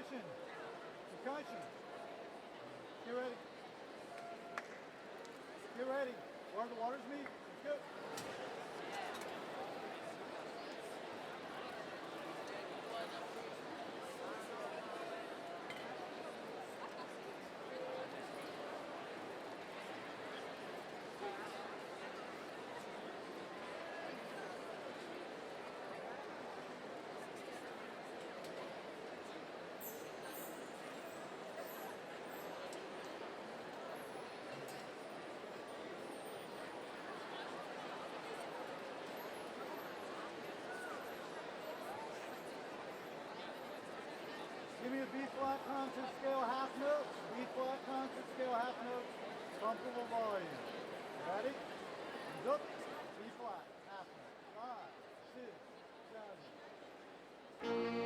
Percussion. Percussion. Get ready. Get ready. Where the waters meet. Let's go. Give me a B flat concert scale half note. B flat concert scale half note. Comfortable volume. Ready? Look. B flat half note. 5, 6, 7.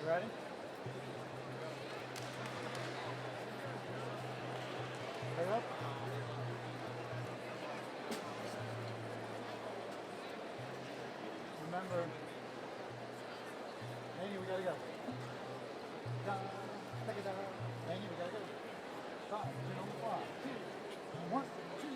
You ready? Stay up. Remember, Annie, we gotta go. Down, take it down. Annie, we gotta go. Stop. Get on the clock. 1, 2.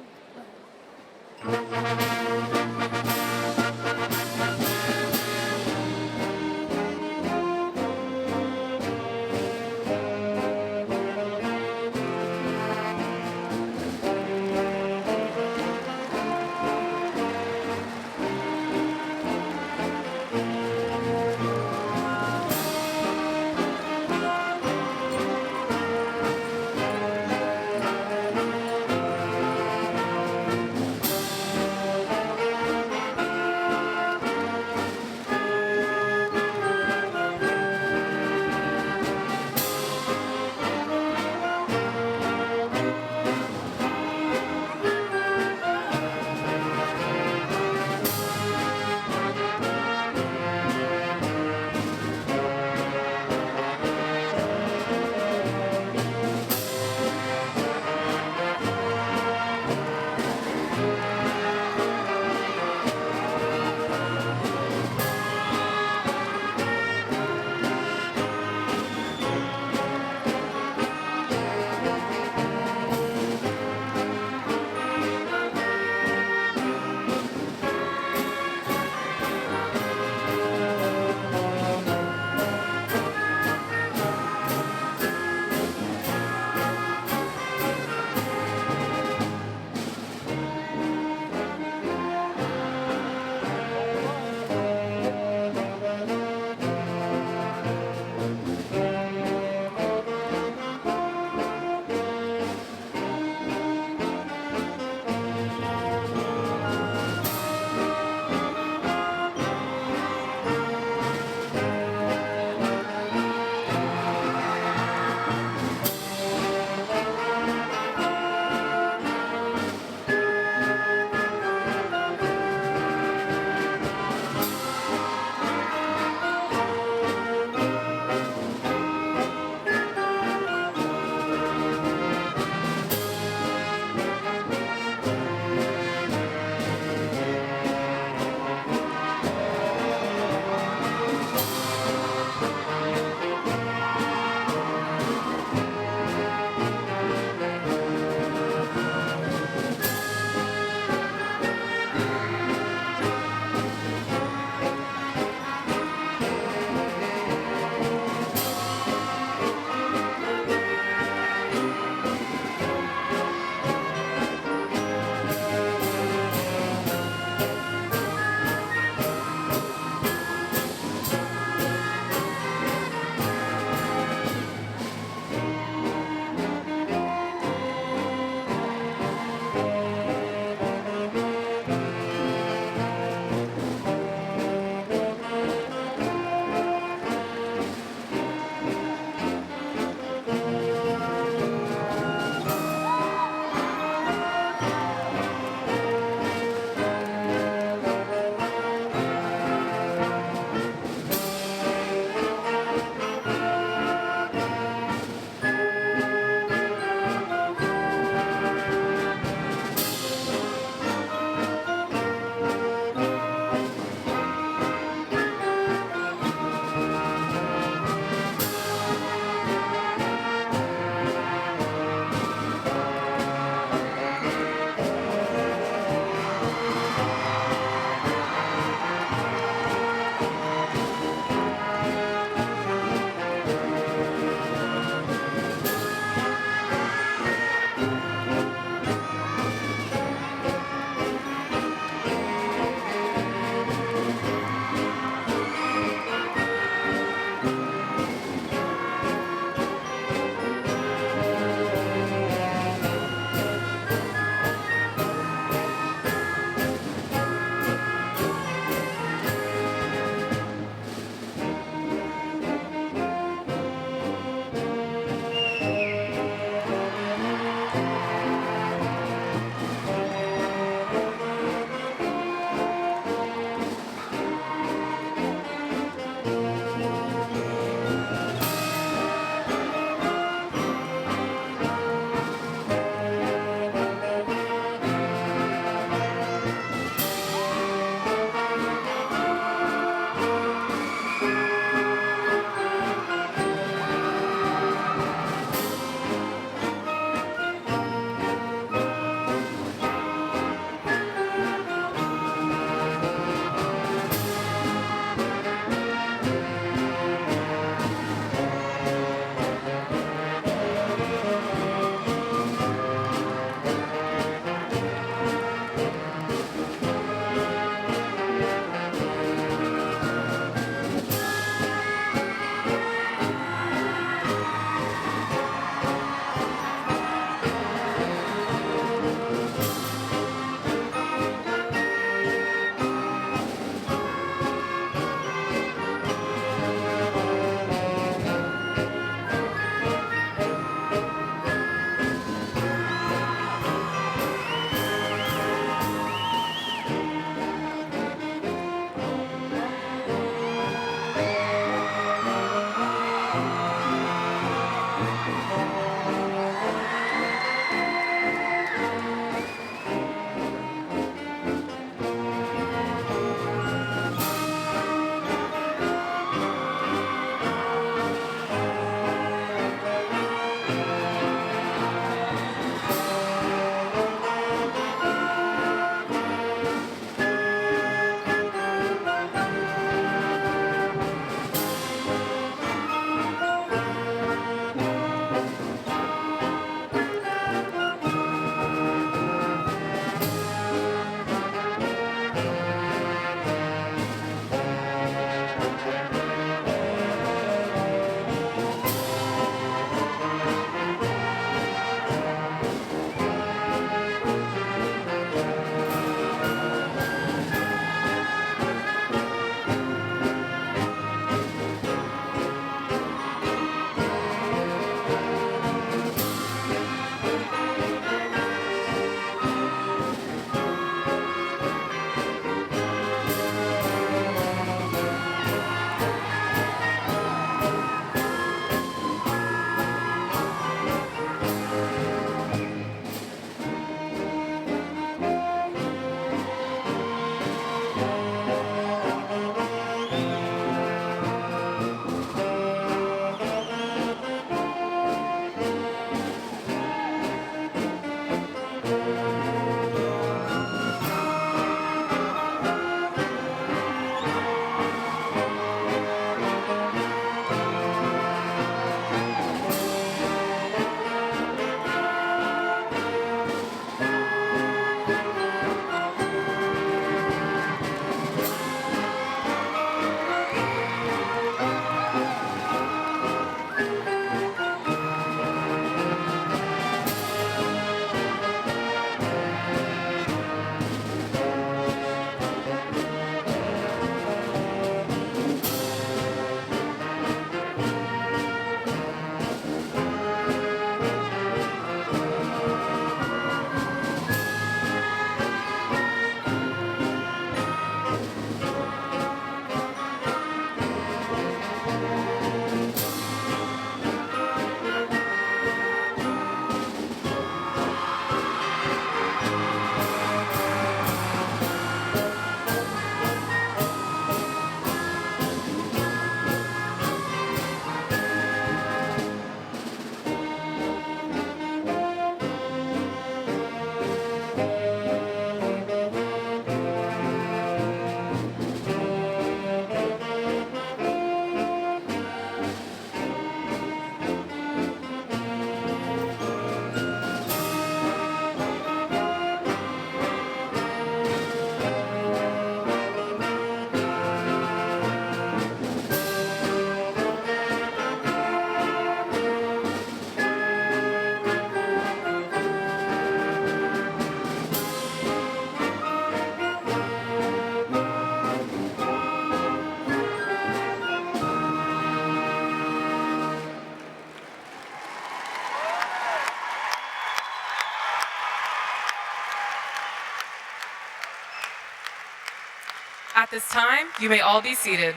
At this time, you may all be seated.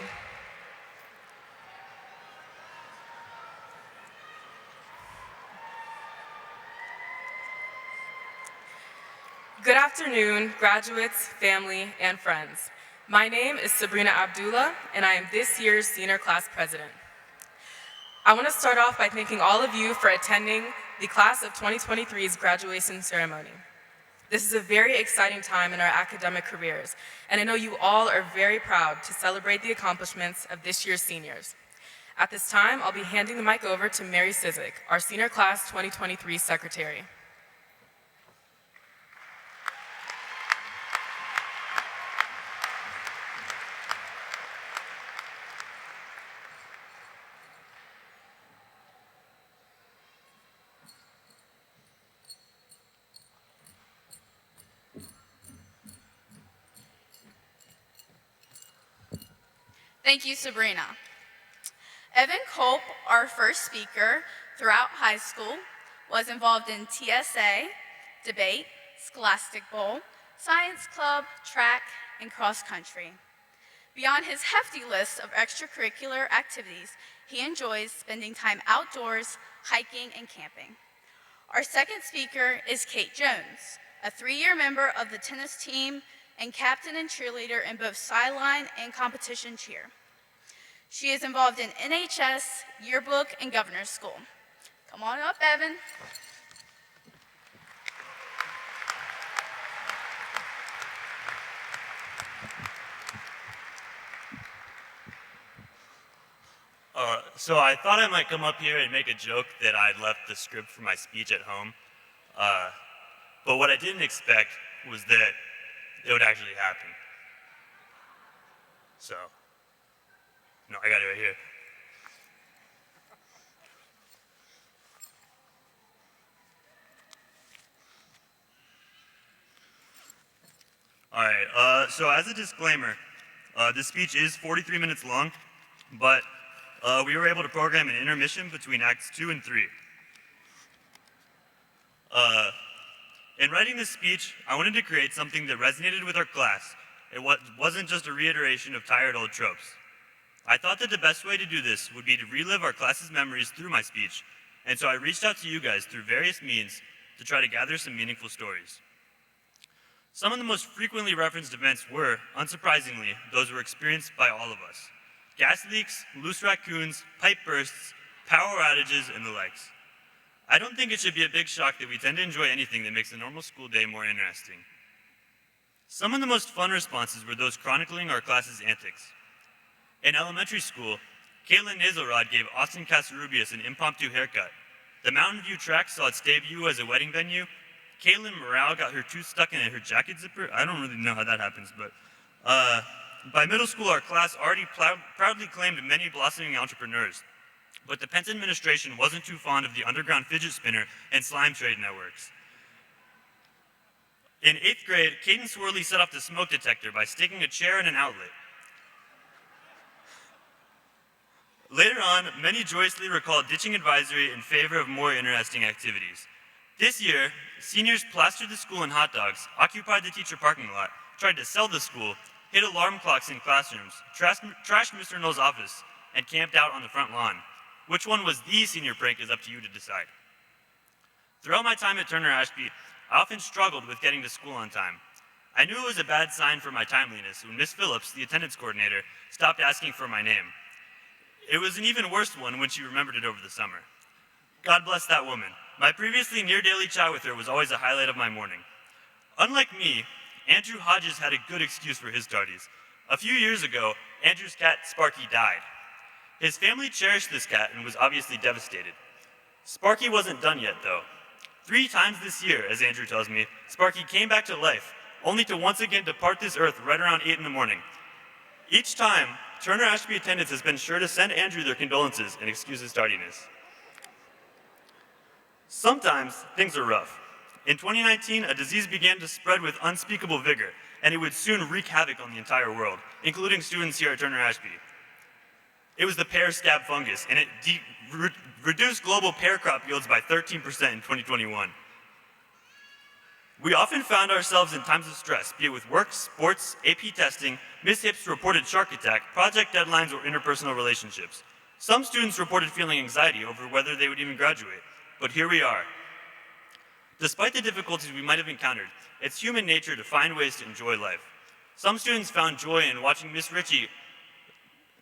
Good afternoon, graduates, family, and friends. My name is Sabrina Abdullah, and I am this year's senior class president. I want to start off by thanking all of you for attending the class of 2023's graduation ceremony. This is a very exciting time in our academic careers, and I know you all are very proud to celebrate the accomplishments of this year's seniors. At this time, I'll be handing the mic over to Mary Sizik, our senior class 2023 secretary. Thank you, Sabrina. Evan Culp, our first speaker throughout high school, was involved in TSA, debate, Scholastic Bowl, science club, track, and cross country. Beyond his hefty list of extracurricular activities, he enjoys spending time outdoors, hiking, and camping. Our second speaker is Kate Jones, a 3-year member of the tennis team and captain and cheerleader in both sideline and competition cheer. She is involved in NHS, yearbook, and governor's school. Come on up, Evan. So I thought I might come up here and make a joke that I'd left the script for my speech at home. But what I didn't expect was that it would actually happen. So, no, I got it right here. All right, so as a disclaimer, this speech is 43 minutes long, but we were able to program an intermission between Acts 2 and 3. In writing this speech, I wanted to create something that resonated with our class. It wasn't just a reiteration of tired old tropes. I thought that the best way to do this would be to relive our class's memories through my speech, and so I reached out to you guys through various means to try to gather some meaningful stories. Some of the most frequently referenced events were, unsurprisingly, those were experienced by all of us. Gas leaks, loose raccoons, pipe bursts, power outages, and the likes. I don't think it should be a big shock that we tend to enjoy anything that makes a normal school day more interesting. Some of the most fun responses were those chronicling our class's antics. In elementary school, Caitlin Nazelrod gave Austin Casarubius an impromptu haircut. The Mountain View track saw its debut as a wedding venue. Caitlin Morale got her tooth stuck in her jacket zipper. I don't really know how that happens, but by middle school, our class already proudly claimed many blossoming entrepreneurs. But the Pence administration wasn't too fond of the underground fidget spinner and slime trade networks. In 8th grade, Caden Swirly set off the smoke detector by sticking a chair in an outlet. Later on, many joyously recalled ditching advisory in favor of more interesting activities. This year, seniors plastered the school in hot dogs, occupied the teacher parking lot, tried to sell the school, hit alarm clocks in classrooms, trashed Mr. Knoll's office, and camped out on the front lawn. Which one was the senior prank is up to you to decide. Throughout my time at Turner Ashby, I often struggled with getting to school on time. I knew it was a bad sign for my timeliness when Miss Phillips, the attendance coordinator, stopped asking for my name. It was an even worse one when she remembered it over the summer. God bless that woman. My previously near-daily chat with her was always a highlight of my morning. Unlike me, Andrew Hodges had a good excuse for his tardies. A few years ago, Andrew's cat, Sparky, died. His family cherished this cat and was obviously devastated. Sparky wasn't done yet, though. 3 times this year, as Andrew tells me, Sparky came back to life, only to once again depart this earth right around 8 in the morning. Each time, Turner Ashby attendants has been sure to send Andrew their condolences and excuse his tardiness. Sometimes, things are rough. In 2019, a disease began to spread with unspeakable vigor, and it would soon wreak havoc on the entire world, including students here at Turner Ashby. It was the pear scab fungus, and it reduced global pear crop yields by 13% in 2021. We often found ourselves in times of stress, be it with work, sports, AP testing, mishaps reported shark attack, project deadlines, or interpersonal relationships. Some students reported feeling anxiety over whether they would even graduate, but here we are. Despite the difficulties we might have encountered, it's human nature to find ways to enjoy life. Some students found joy in watching Miss Ritchie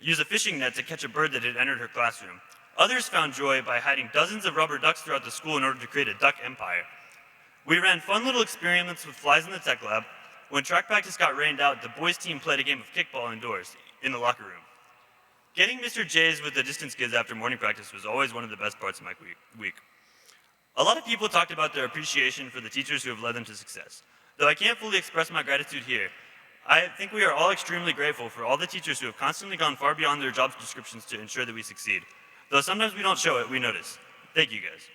use a fishing net to catch a bird that had entered her classroom. Others found joy by hiding dozens of rubber ducks throughout the school in order to create a duck empire. We ran fun little experiments with flies in the tech lab. When track practice got rained out, the boys' team played a game of kickball indoors, in the locker room. Getting Mr. J's with the distance kids after morning practice was always one of the best parts of my week. A lot of people talked about their appreciation for the teachers who have led them to success. Though I can't fully express my gratitude here, I think we are all extremely grateful for all the teachers who have constantly gone far beyond their job descriptions to ensure that we succeed. Though sometimes we don't show it, we notice. Thank you guys.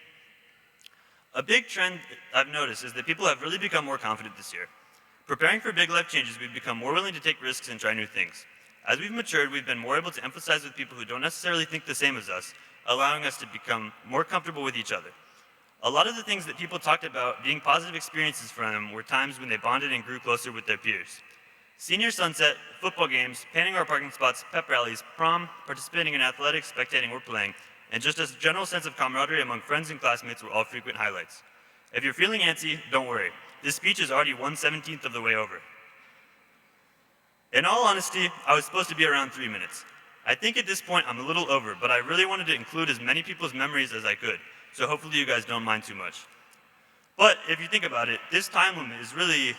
A big trend I've noticed is that people have really become more confident this year. Preparing for big life changes, we've become more willing to take risks and try new things. As we've matured, we've been more able to empathize with people who don't necessarily think the same as us, allowing us to become more comfortable with each other. A lot of the things that people talked about being positive experiences for them were times when they bonded and grew closer with their peers. Senior sunset, football games, painting our parking spots, pep rallies, prom, participating in athletics, spectating or playing, and just a general sense of camaraderie among friends and classmates were all frequent highlights. If you're feeling antsy, don't worry. This speech is already 1/17 of the way over. In all honesty, I was supposed to be around 3 minutes. I think at this point I'm a little over, but I really wanted to include as many people's memories as I could, so hopefully you guys don't mind too much. But if you think about it, this time limit is really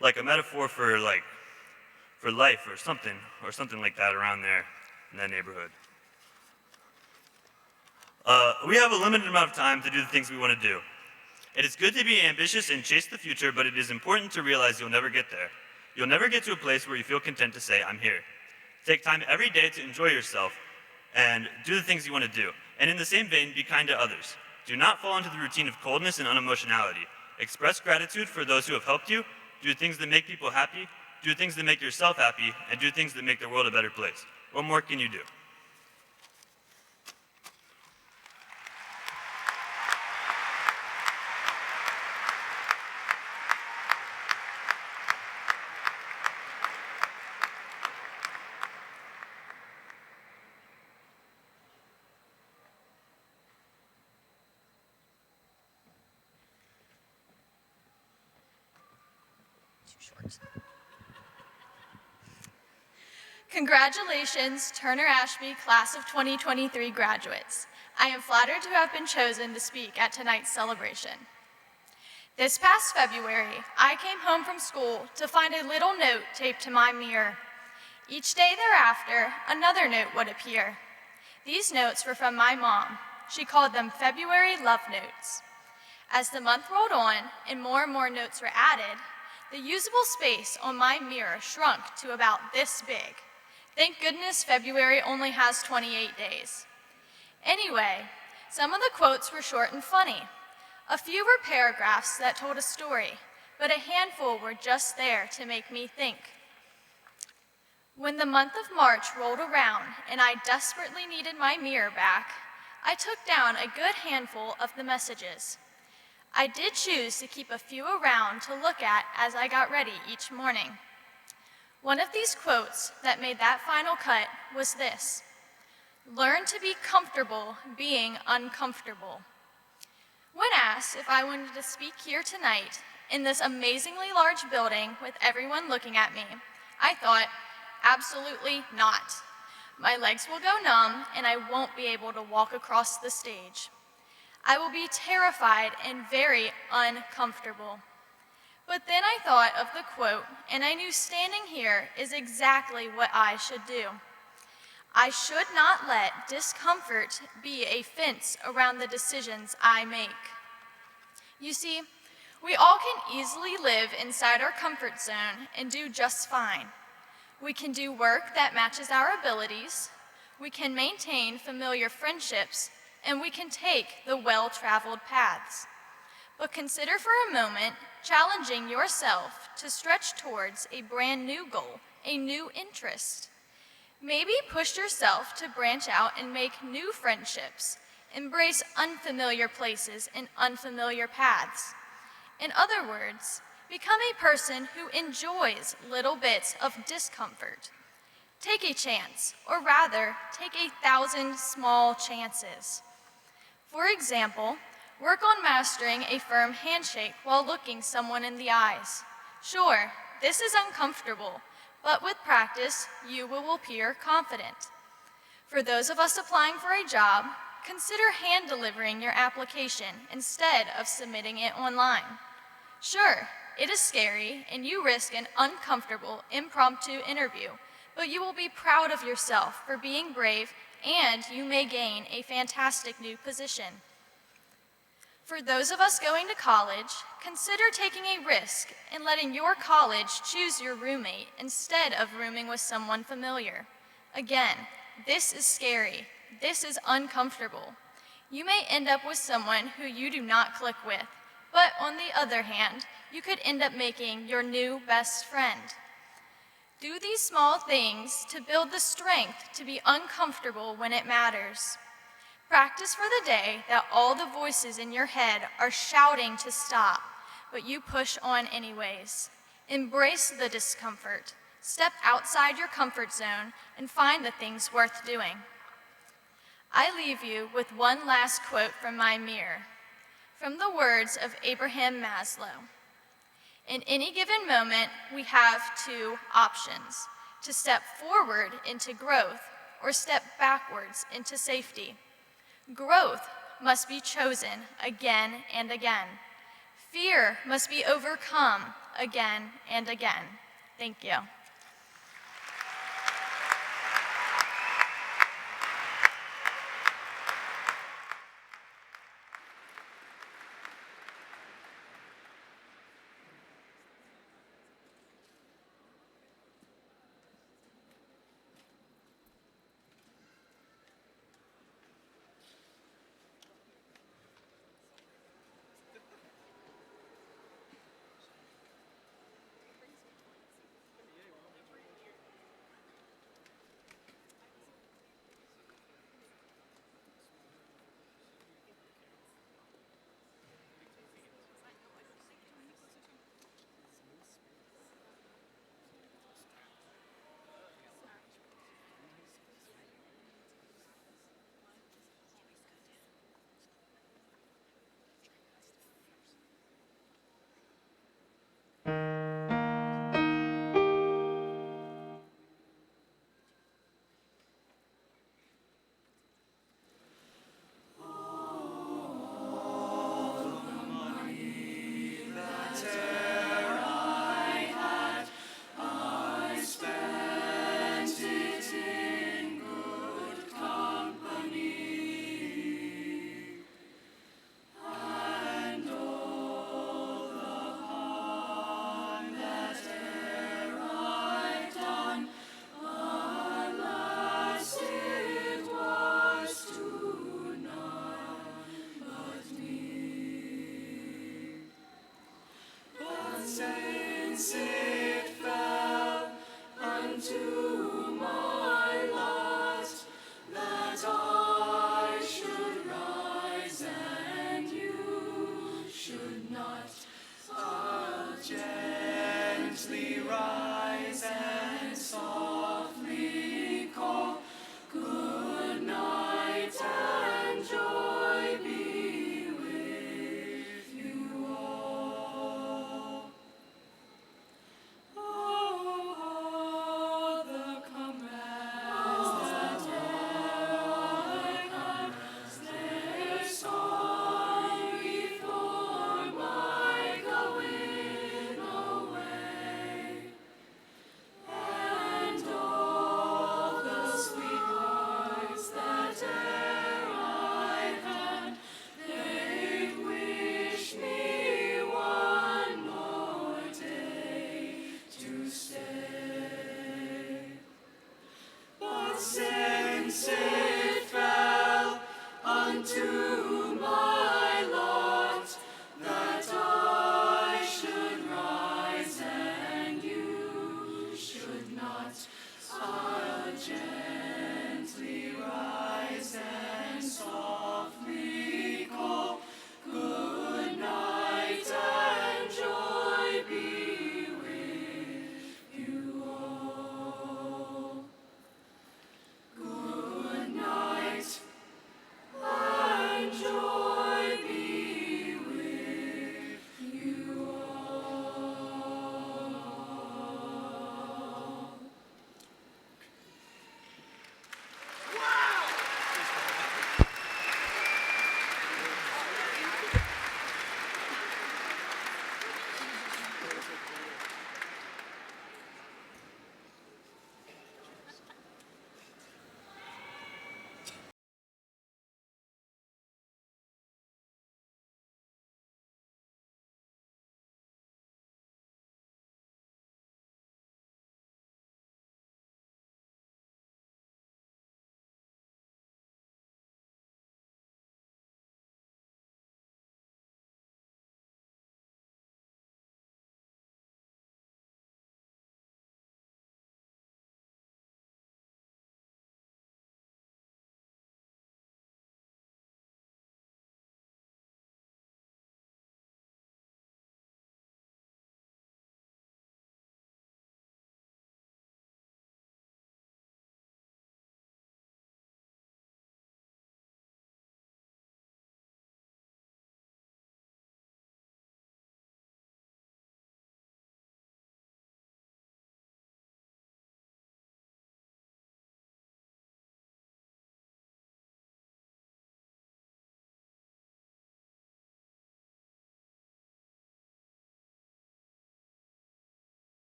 like a metaphor for life or something like that around there in that neighborhood. We have a limited amount of time to do the things we want to do. It is good to be ambitious and chase the future, but it is important to realize you'll never get there. You'll never get to a place where you feel content to say, I'm here. Take time every day to enjoy yourself and do the things you want to do. And in the same vein, be kind to others. Do not fall into the routine of coldness and unemotionality. Express gratitude for those who have helped you, do things that make people happy, do things that make yourself happy, and do things that make the world a better place. What more can you do? Congratulations, Turner Ashby Class of 2023 graduates. I am flattered to have been chosen to speak at tonight's celebration. This past February, I came home from school to find a little note taped to my mirror. Each day thereafter, another note would appear. These notes were from my mom. She called them February love notes. As the month rolled on and more notes were added, the usable space on my mirror shrunk to about this big. Thank goodness February only has 28 days. Anyway, some of the quotes were short and funny. A few were paragraphs that told a story, but a handful were just there to make me think. When the month of March rolled around and I desperately needed my mirror back, I took down a good handful of the messages. I did choose to keep a few around to look at as I got ready each morning. One of these quotes that made that final cut was this: "Learn to be comfortable being uncomfortable." When asked if I wanted to speak here tonight in this amazingly large building with everyone looking at me, I thought, absolutely not. My legs will go numb and I won't be able to walk across the stage. I will be terrified and very uncomfortable. But then I thought of the quote, and I knew standing here is exactly what I should do. I should not let discomfort be a fence around the decisions I make. You see, we all can easily live inside our comfort zone and do just fine. We can do work that matches our abilities, we can maintain familiar friendships, and we can take the well-traveled paths. But consider for a moment challenging yourself to stretch towards a brand new goal, a new interest. Maybe push yourself to branch out and make new friendships, embrace unfamiliar places and unfamiliar paths. In other words, become a person who enjoys little bits of discomfort. Take a chance, or rather, take 1,000 small chances. For example, work on mastering a firm handshake while looking someone in the eyes. Sure, this is uncomfortable, but with practice, you will appear confident. For those of us applying for a job, consider hand-delivering your application instead of submitting it online. Sure, it is scary and you risk an uncomfortable, impromptu interview, but you will be proud of yourself for being brave and you may gain a fantastic new position. For those of us going to college, consider taking a risk and letting your college choose your roommate instead of rooming with someone familiar. Again, this is scary. This is uncomfortable. You may end up with someone who you do not click with, but on the other hand, you could end up making your new best friend. Do these small things to build the strength to be uncomfortable when it matters. Practice for the day that all the voices in your head are shouting to stop, but you push on anyways. Embrace the discomfort. Step outside your comfort zone and find the things worth doing. I leave you with one last quote from my mirror, from the words of Abraham Maslow. In any given moment, we have two options: to step forward into growth or step backwards into safety. Growth must be chosen again and again. Fear must be overcome again and again. Thank you.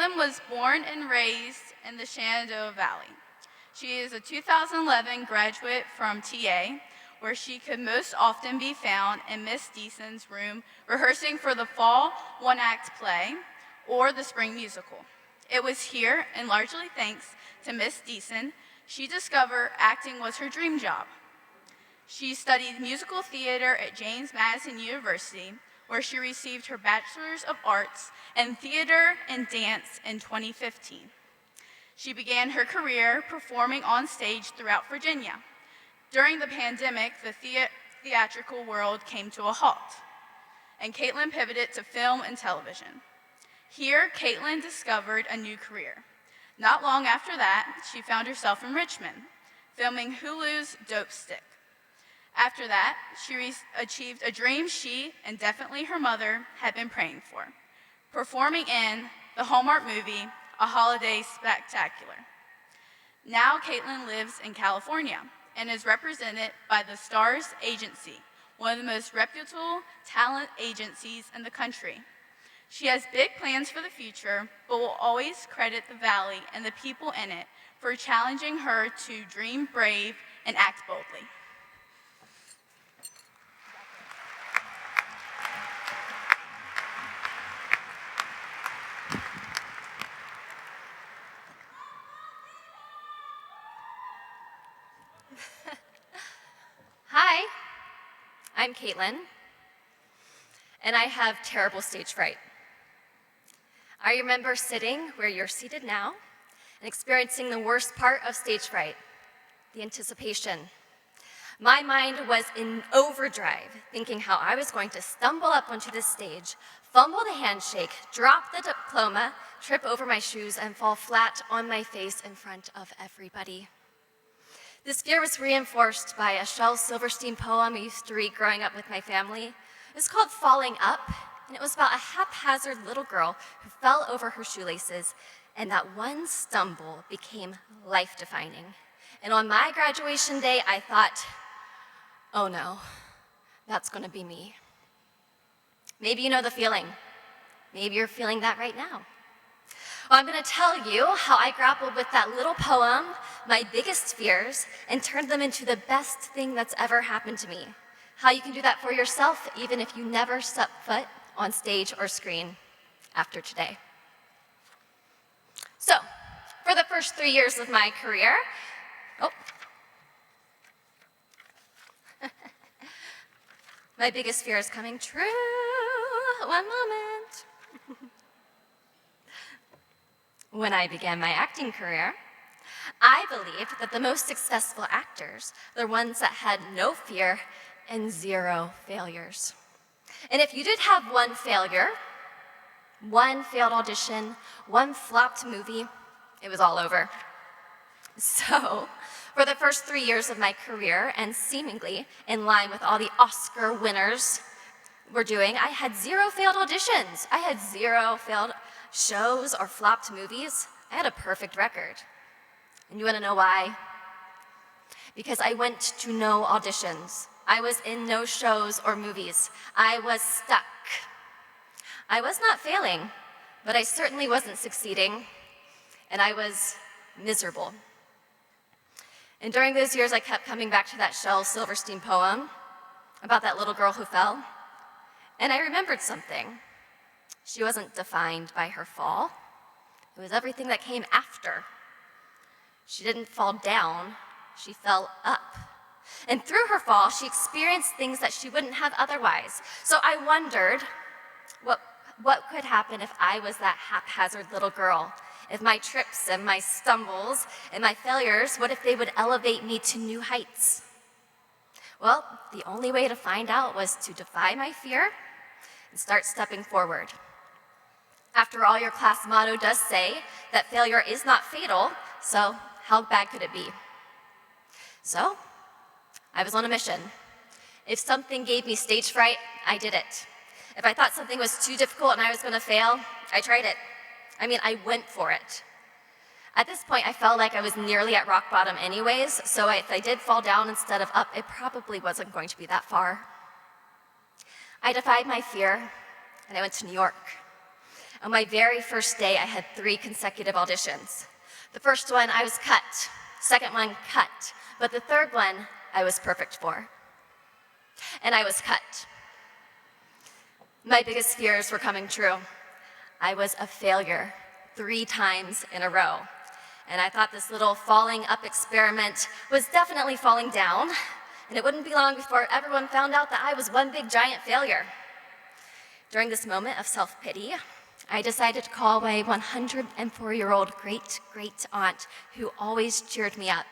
Caitlin was born and raised in the Shenandoah Valley. She is a 2011 graduate from TA, where she could most often be found in Miss Deason's room rehearsing for the fall one-act play or the spring musical. It was here, and largely thanks to Miss Deason, she discovered acting was her dream job. She studied musical theater at James Madison University, where she received her Bachelor's of Arts in Theater and Dance in 2015. She began her career performing on stage throughout Virginia. During the pandemic, the theatrical world came to a halt, and Caitlin pivoted to film and television. Here, Caitlin discovered a new career. Not long after that, she found herself in Richmond, filming Hulu's Dope Stick. After that, she achieved a dream she, and definitely her mother, had been praying for, performing in the Hallmark movie, A Holiday Spectacular. Now, Caitlin lives in California and is represented by the Stars Agency, one of the most reputable talent agencies in the country. She has big plans for the future, but will always credit the Valley and the people in it for challenging her to dream brave and act boldly. Hi, I'm Caitlin, and I have terrible stage fright. I remember sitting where you're seated now and experiencing the worst part of stage fright, the anticipation. My mind was in overdrive, thinking how I was going to stumble up onto the stage, fumble the handshake, drop the diploma, trip over my shoes, and fall flat on my face in front of everybody. This fear was reinforced by a Shel Silverstein poem I used to read growing up with my family. It's called Falling Up, and it was about a haphazard little girl who fell over her shoelaces, and that one stumble became life-defining. And on my graduation day, I thought, oh no, that's gonna be me. Maybe you know the feeling. Maybe you're feeling that right now. Well, I'm going to tell you how I grappled with that little poem, my biggest fears, and turned them into the best thing that's ever happened to me. How you can do that for yourself, even if you never step foot on stage or screen after today. So, for the first 3 years of my career, my biggest fear is coming true. One moment. When I began my acting career, I believed that the most successful actors are the ones that had no fear and zero failures. And if you did have one failure, one failed audition, one flopped movie, it was all over. So, for the first 3 years of my career, and seemingly in line with all the Oscar winners were doing, I had 0 failed auditions. I had 0 failed shows or flopped movies. I had a perfect record. And you want to know why? Because I went to no auditions. I was in no shows or movies. I was stuck. I was not failing, but I certainly wasn't succeeding, and I was miserable. And during those years, I kept coming back to that Shel Silverstein poem about that little girl who fell, and I remembered something. She wasn't defined by her fall. It was everything that came after. She didn't fall down, she fell up. And through her fall, she experienced things that she wouldn't have otherwise. So I wondered, what could happen if I was that haphazard little girl? If my trips and my stumbles and my failures, what if they would elevate me to new heights? Well, the only way to find out was to defy my fear and start stepping forward. After all, your class motto does say that failure is not fatal, so how bad could it be? So, I was on a mission. If something gave me stage fright, I did it. If I thought something was too difficult and I was going to fail, I tried it. I went for it. At this point, I felt like I was nearly at rock bottom anyways, so if I did fall down instead of up, it probably wasn't going to be that far. I defied my fear, and I went to New York. On my very first day, I had 3 consecutive auditions. The first one, I was cut. Second one, cut. But the third one, I was perfect for. And I was cut. My biggest fears were coming true. I was a failure 3 times in a row. And I thought this little falling up experiment was definitely falling down, and it wouldn't be long before everyone found out that I was one big giant failure. During this moment of self-pity, I decided to call my 104-year-old great-great-aunt who always cheered me up.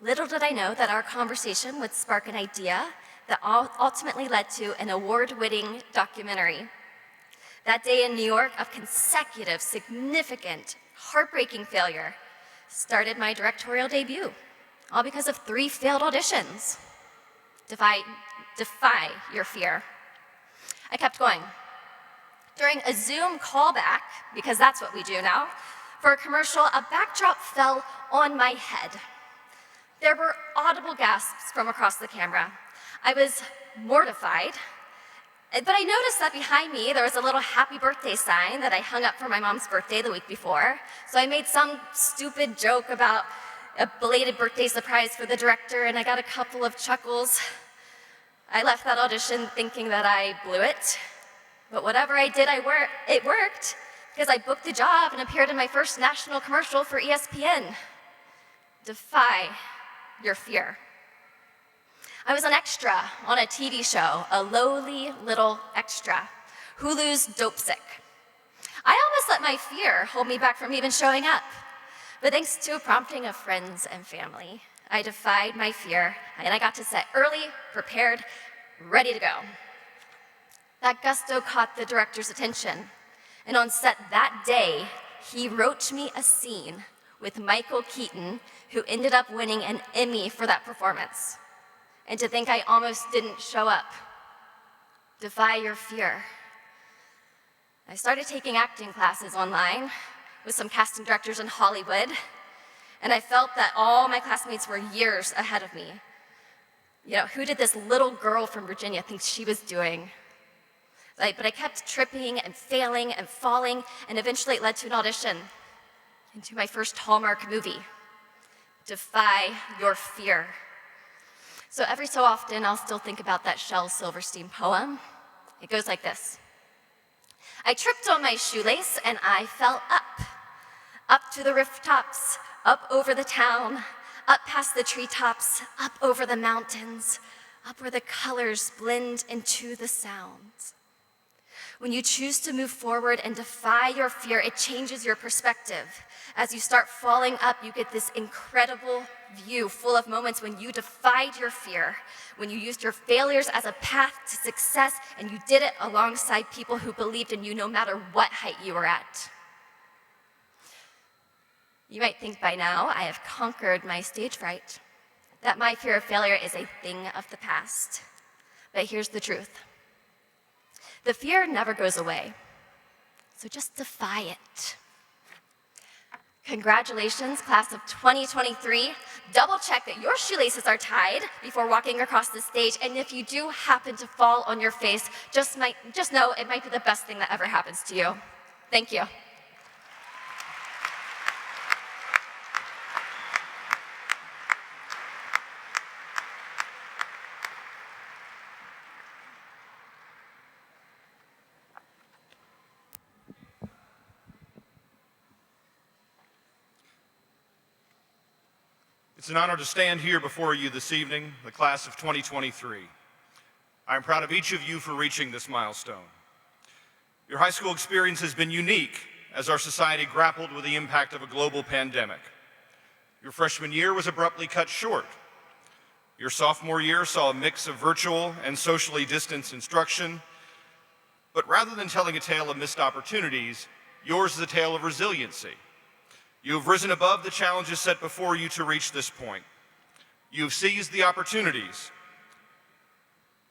Little did I know that our conversation would spark an idea that ultimately led to an award-winning documentary. That day in New York of consecutive, significant, heartbreaking failure started my directorial debut, all because of 3 failed auditions. Defy your fear. I kept going. During a Zoom callback, because that's what we do now, for a commercial, a backdrop fell on my head. There were audible gasps from across the camera. I was mortified, but I noticed that behind me there was a little happy birthday sign that I hung up for my mom's birthday the week before. So I made some stupid joke about a belated birthday surprise for the director, and I got a couple of chuckles. I left that audition thinking that I blew it, but whatever I did, it worked, because I booked the job and appeared in my first national commercial for ESPN. Defy your fear. I was an extra on a TV show, a lowly little extra, Hulu's Dope Sick. I almost let my fear hold me back from even showing up. But thanks to a prompting of friends and family, I defied my fear, and I got to set early, prepared, ready to go. That gusto caught the director's attention, and on set that day, he wrote me a scene with Michael Keaton, who ended up winning an Emmy for that performance. And to think I almost didn't show up. Defy your fear. I started taking acting classes online with some casting directors in Hollywood, and I felt that all my classmates were years ahead of me. You know, who did this little girl from Virginia think she was doing? But I kept tripping and failing and falling, and eventually it led to an audition into my first Hallmark movie. Defy your fear. So every so often, I'll still think about that Shel Silverstein poem. It goes like this. I tripped on my shoelace and I fell up to the rooftops, up over the town, up past the treetops, up over the mountains, up where the colors blend into the sounds. When you choose to move forward and defy your fear, it changes your perspective. As you start falling up, you get this incredible view full of moments when you defied your fear, when you used your failures as a path to success, and you did it alongside people who believed in you no matter what height you were at. You might think by now I have conquered my stage fright, that my fear of failure is a thing of the past. But here's the truth. The fear never goes away, so just defy it. Congratulations, class of 2023. Double check that your shoelaces are tied before walking across the stage, and if you do happen to fall on your face, just know it might be the best thing that ever happens to you. Thank you. It's an honor to stand here before you this evening, the class of 2023. I am proud of each of you for reaching this milestone. Your high school experience has been unique as our society grappled with the impact of a global pandemic. Your freshman year was abruptly cut short. Your sophomore year saw a mix of virtual and socially distanced instruction, but rather than telling a tale of missed opportunities, yours is a tale of resiliency. You have risen above the challenges set before you to reach this point. You have seized the opportunities,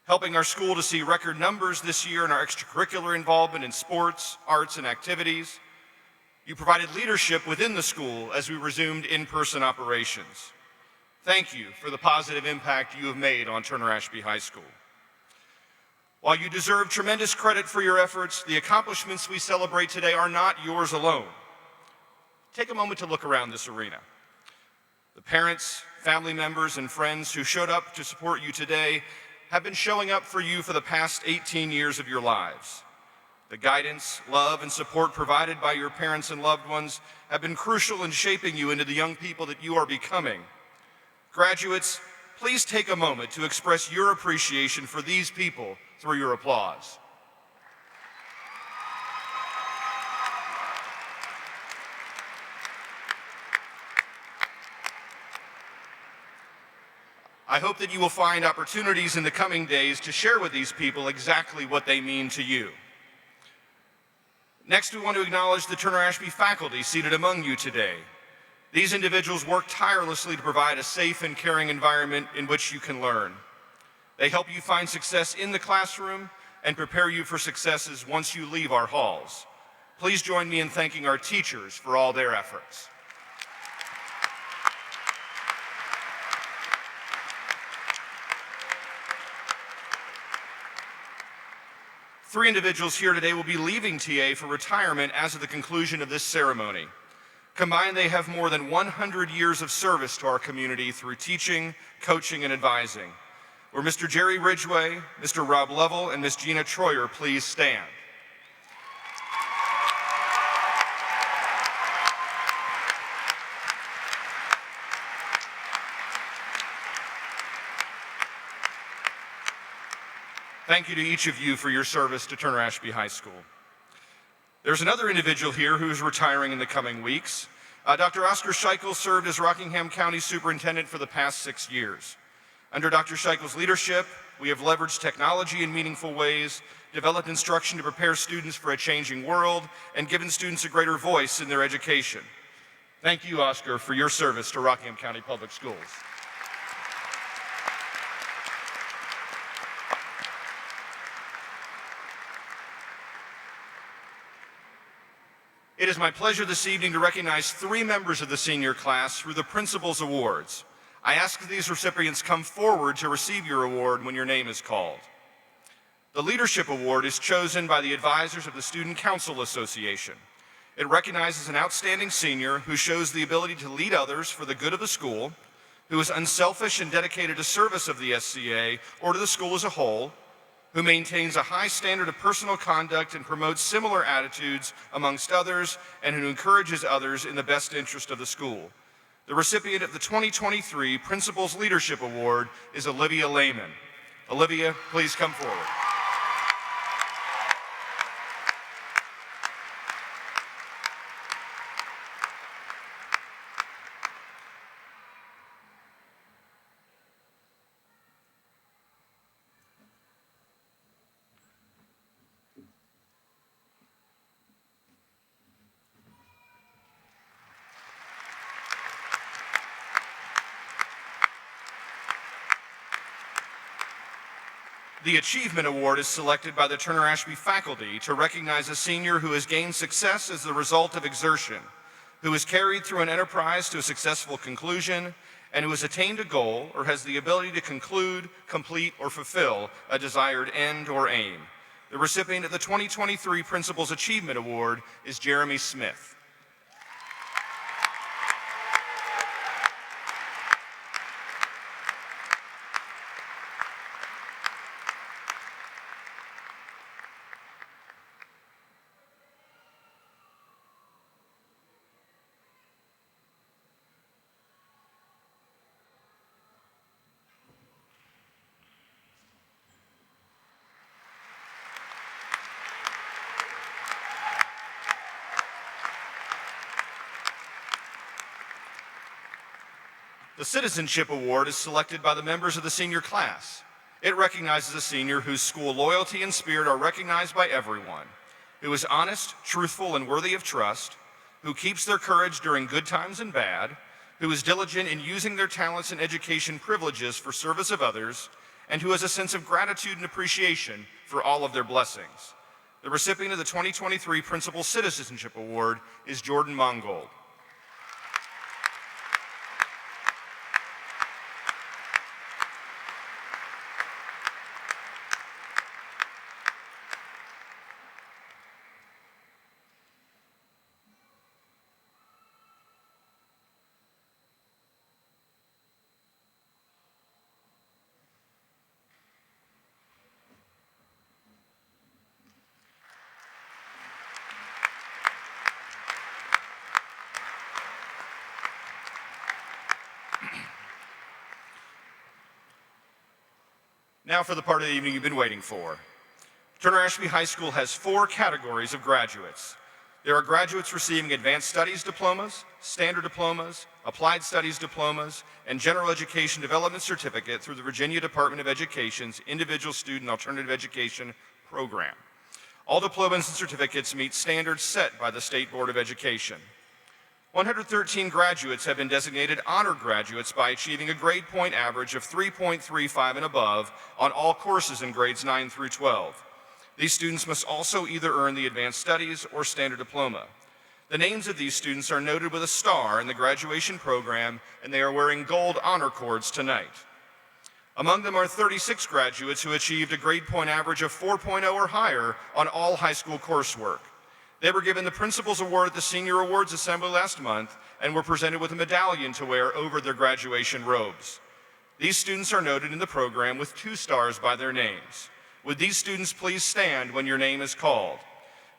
helping our school to see record numbers this year in our extracurricular involvement in sports, arts, and activities. You provided leadership within the school as we resumed in-person operations. Thank you for the positive impact you have made on Turner Ashby High School. While you deserve tremendous credit for your efforts, the accomplishments we celebrate today are not yours alone. Take a moment to look around this arena. The parents, family members, and friends who showed up to support you today have been showing up for you for the past 18 years of your lives. The guidance, love, and support provided by your parents and loved ones have been crucial in shaping you into the young people that you are becoming. Graduates, please take a moment to express your appreciation for these people through your applause. I hope that you will find opportunities in the coming days to share with these people exactly what they mean to you. Next, we want to acknowledge the Turner Ashby faculty seated among you today. These individuals work tirelessly to provide a safe and caring environment in which you can learn. They help you find success in the classroom and prepare you for successes once you leave our halls. Please join me in thanking our teachers for all their efforts. Three individuals here today will be leaving TA for retirement as of the conclusion of this ceremony. Combined, they have more than 100 years of service to our community through teaching, coaching, and advising. Will Mr. Jerry Ridgway, Mr. Rob Lovell, and Ms. Gina Troyer please stand? Thank you to each of you for your service to Turner Ashby High School. There's another individual here who is retiring in the coming weeks. Dr. Oscar Scheichel served as Rockingham County Superintendent for the past 6 years. Under Dr. Scheichel's leadership, we have leveraged technology in meaningful ways, developed instruction to prepare students for a changing world, and given students a greater voice in their education. Thank you, Oscar, for your service to Rockingham County Public Schools. It is my pleasure this evening to recognize 3 members of the senior class through the Principal's Awards. I ask that these recipients come forward to receive your award when your name is called. The Leadership Award is chosen by the advisors of the Student Council Association. It recognizes an outstanding senior who shows the ability to lead others for the good of the school, who is unselfish and dedicated to service of the SCA or to the school as a whole, who maintains a high standard of personal conduct and promotes similar attitudes amongst others, and who encourages others in the best interest of the school. The recipient of the 2023 Principal's Leadership Award is Olivia Lehman. Olivia, please come forward. The Achievement Award is selected by the Turner Ashby faculty to recognize a senior who has gained success as the result of exertion, who has carried through an enterprise to a successful conclusion, and who has attained a goal or has the ability to conclude, complete, or fulfill a desired end or aim. The recipient of the 2023 Principal's Achievement Award is Jeremy Smith. The Citizenship Award is selected by the members of the senior class. It recognizes a senior whose school loyalty and spirit are recognized by everyone, who is honest, truthful, and worthy of trust, who keeps their courage during good times and bad, who is diligent in using their talents and education privileges for service of others, and who has a sense of gratitude and appreciation for all of their blessings. The recipient of the 2023 Principal Citizenship Award is Jordan Mongold. Now for the part of the evening you've been waiting for. Turner Ashby High School has 4 categories of graduates. There are graduates receiving advanced studies diplomas, standard diplomas, applied studies diplomas, and general education development certificate through the Virginia Department of Education's Individual Student Alternative Education program. All diplomas and certificates meet standards set by the State Board of Education. 113 graduates have been designated honor graduates by achieving a grade point average of 3.35 and above on all courses in grades 9 through 12. These students must also either earn the advanced studies or standard diploma. The names of these students are noted with a star in the graduation program, and they are wearing gold honor cords tonight. Among them are 36 graduates who achieved a grade point average of 4.0 or higher on all high school coursework. They were given the Principal's Award at the Senior Awards Assembly last month and were presented with a medallion to wear over their graduation robes. These students are noted in the program with 2 stars by their names. Would these students please stand when your name is called?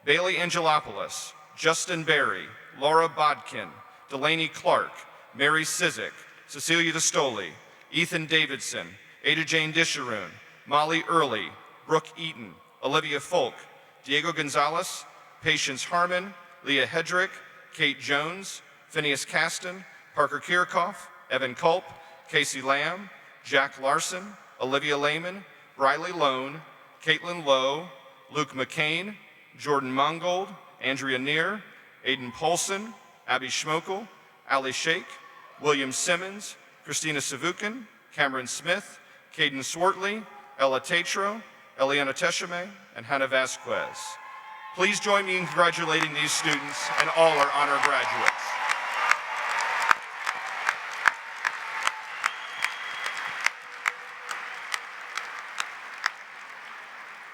Bailey Angelopoulos, Justin Berry, Laura Bodkin, Delaney Clark, Mary Sizik, Cecilia DeStoli, Ethan Davidson, Ada Jane Disharoon, Molly Early, Brooke Eaton, Olivia Folk, Diego Gonzalez, Patience Harmon, Leah Hedrick, Kate Jones, Phineas Caston, Parker Kirchhoff, Evan Culp, Casey Lamb, Jack Larson, Olivia Lehman, Briley Lone, Caitlin Lowe, Luke McCain, Jordan Mongold, Andrea Neer, Aiden Polson, Abby Schmokel, Ali Sheikh, William Simmons, Christina Savukin, Cameron Smith, Caden Swartley, Ella Tatro, Eliana Teshame, and Hannah Vasquez. Please join me in congratulating these students and all our honor graduates.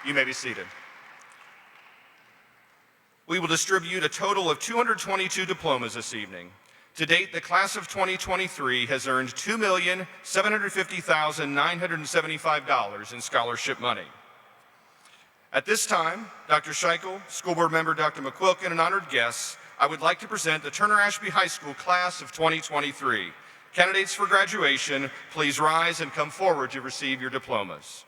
You may be seated. We will distribute a total of 222 diplomas this evening. To date, the class of 2023 has earned $2,750,975 in scholarship money. At this time, Dr. Scheichel, School Board Member Dr. McQuilkin, and honored guests, I would like to present the Turner Ashby High School class of 2023. Candidates for graduation, please rise and come forward to receive your diplomas.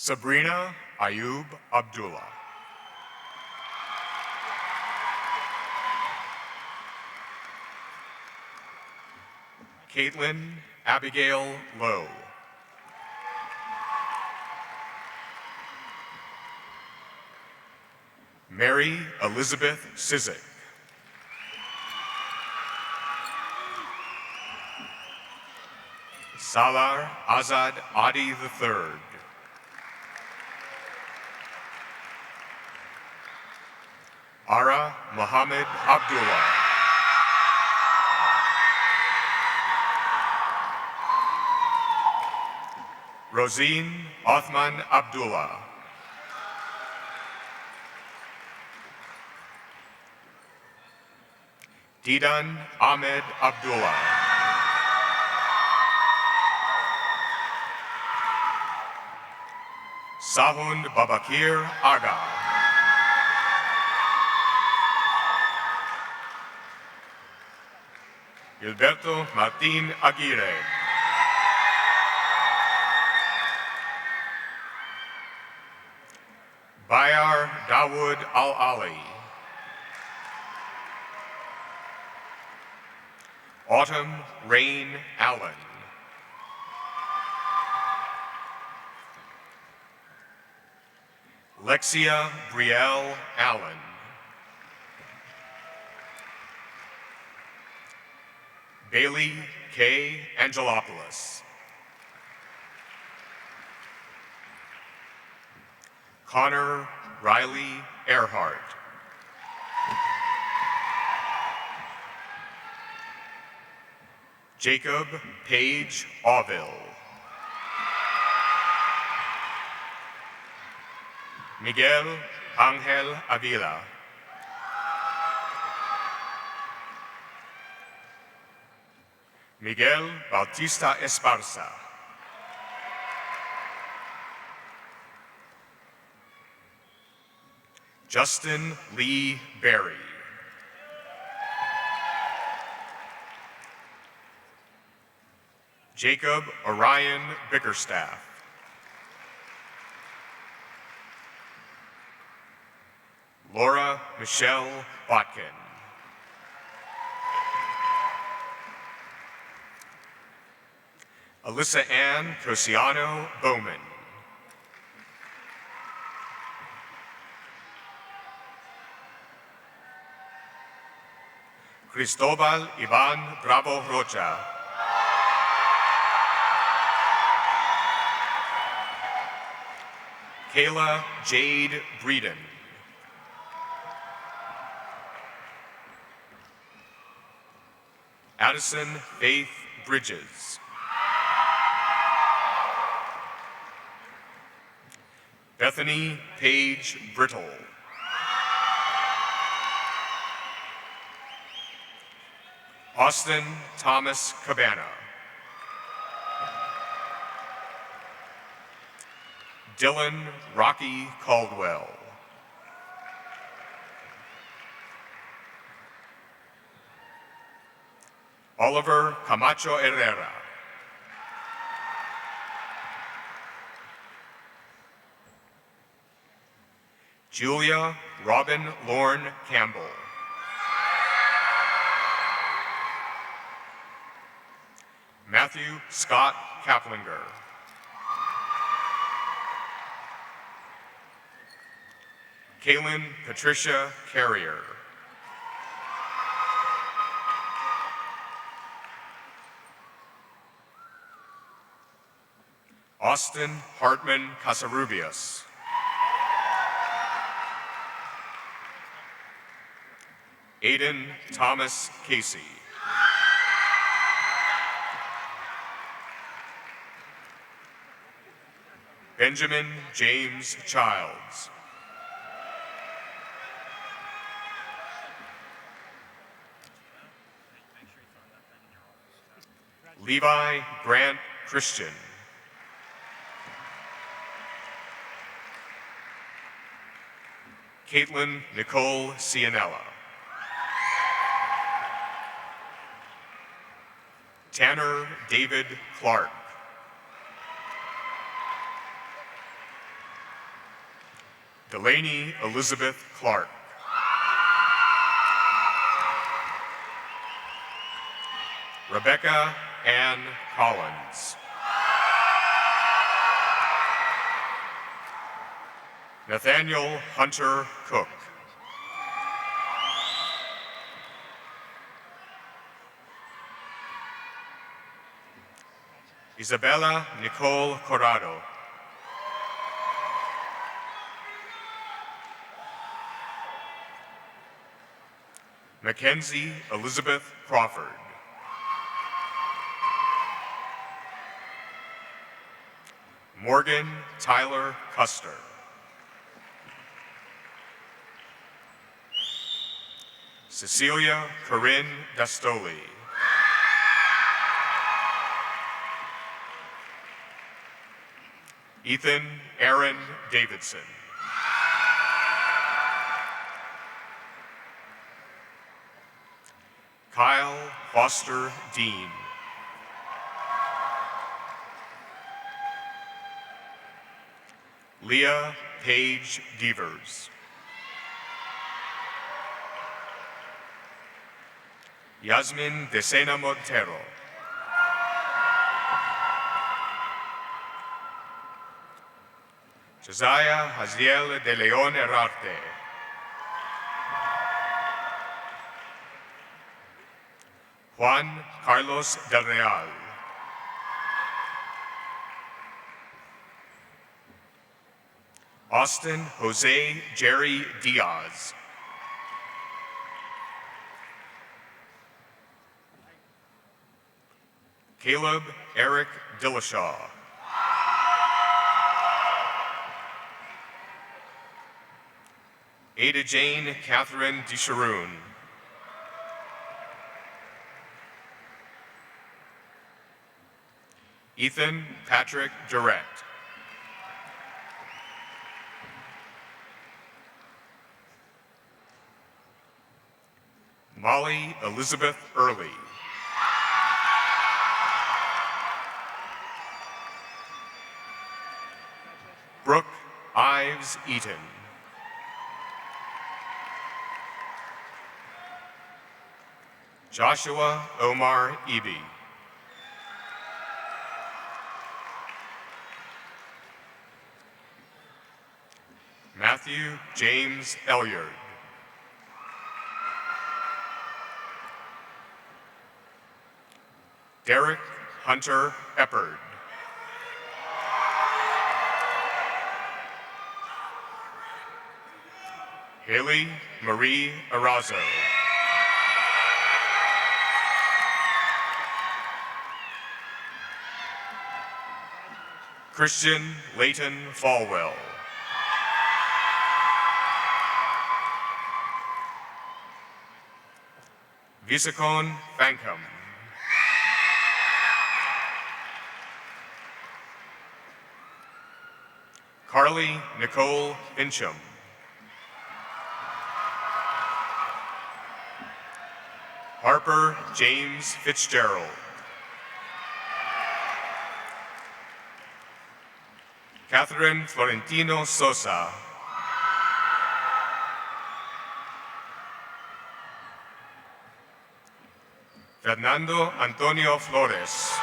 Sabrina Ayub Abdullah. Caitlin Abigail Lowe. Mary Elizabeth Sizik. Salar Azad Adi III. Ara Mohammed Abdullah. Rosine Othman Abdullah. Didan Ahmed Abdullah. Sahund Babakir Aga. Gilberto Martín Aguirre. Bayar Dawood Al-Ali. Autumn Rain Allen. Lexia Brielle Allen. Bailey K. Angelopoulos. Connor Riley Earhart. Jacob Page Auville. Miguel Angel Avila. Miguel Bautista Esparza. Justin Lee Berry. Jacob Orion Bickerstaff. Laura Michelle Botkin. Alyssa Ann Cosiano Bowman. Cristobal Ivan Bravo Rocha. Kayla Jade Breeden. Addison Faith Bridges. Bethany Page Brittle. Austin Thomas Cabana. Dylan Rocky Caldwell. Oliver Camacho Herrera. Julia Robin Lorne Campbell. Matthew Scott Kaplinger. Kaylin Patricia Carrier. Austin Hartman Casarubias. Aiden Thomas Casey. Benjamin James Childs. Levi Grant Christian. Caitlin Nicole Cianella. Tanner David Clark. Delaney Elizabeth Clark. Rebecca Ann Collins. Nathaniel Hunter Cook. Isabella Nicole Corrado. Mackenzie Elizabeth Crawford. Morgan Tyler Custer. Cecilia Corinne Dastoli. Ethan Aaron Davidson. Kyle Foster Dean. Leah Paige Devers. Yasmin Decena Montero. Josiah Haziel de Leon Herarte. Juan Carlos del Real. Austin Jose Jerry Diaz. Caleb Eric Dillashaw. Ada Jane Catherine DeSharoon. Ethan Patrick Durrett. Molly Elizabeth Early. Brooke Ives Eaton. Joshua Omar Eby. Matthew James Elyard. Derek Hunter Eppard. Haley Marie Arazo. Christian Layton Falwell. Visakon Fankham. Carly Nicole Fincham. Harper James Fitzgerald. Catherine Florentino Sosa. Fernando Antonio Flores.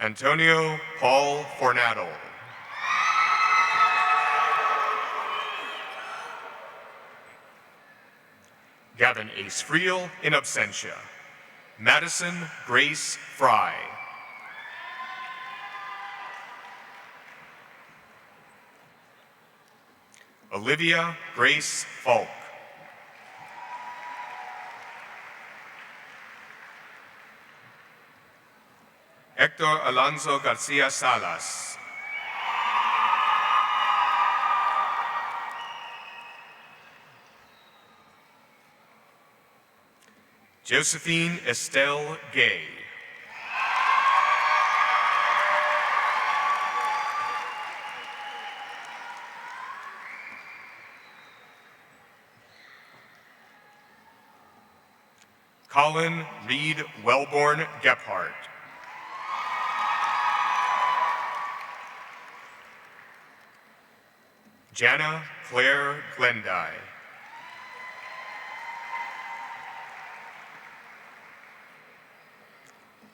Antonio Paul Fornado. Gavin Ace Friel in absentia. Madison Grace Fry. Olivia Grace Falk. Hector Alonso Garcia Salas. Josephine Estelle Gay. Colin Reed Wellborn Gephardt. Jana Claire Glendy.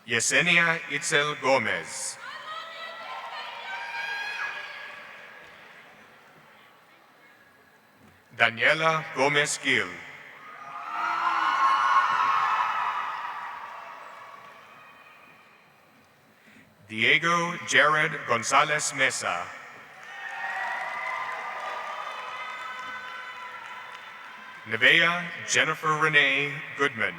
Yesenia Itzel Gomez. Daniela Gomez Gil. Diego Jared Gonzalez Mesa. Nevaeh Jennifer Renee Goodman.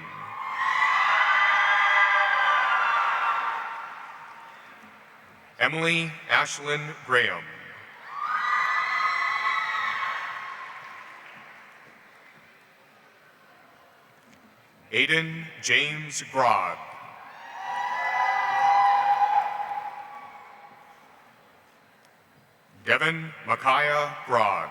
Emily Ashlyn Graham. Aiden James Grog. Devin Micaiah Grog.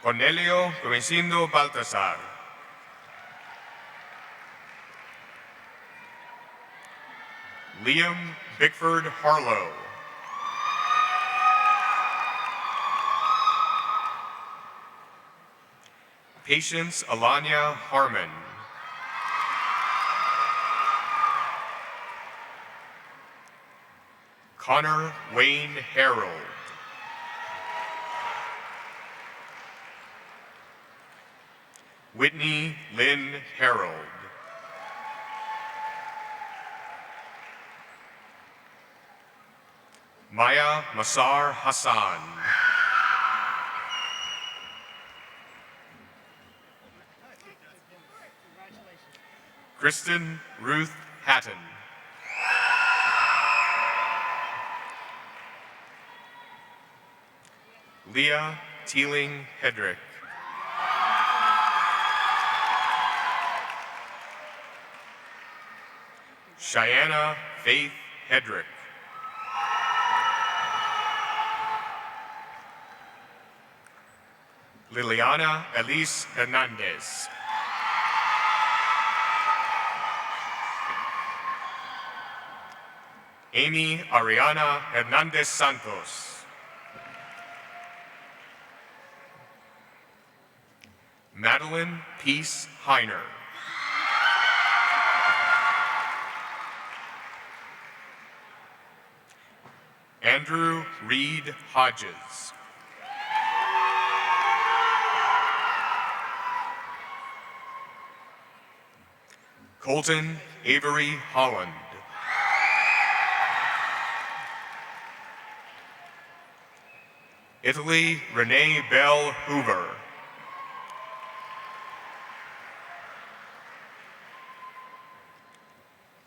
Cornelio Gomesindo Baltasar. Liam Bickford Harlow. Patience Alanya Harmon. Connor Wayne Harold. Whitney Lynn Harold. Maya Masar Hassan. Kristen Ruth Hatton. Leah Teeling Hedrick. Cheyenne Faith Hedrick. Liliana Elise Hernandez. Amy Ariana Hernandez Santos. Madeline Peace Heiner. Andrew Reed Hodges. Colton Avery Holland. Italy Renee Bell Hoover.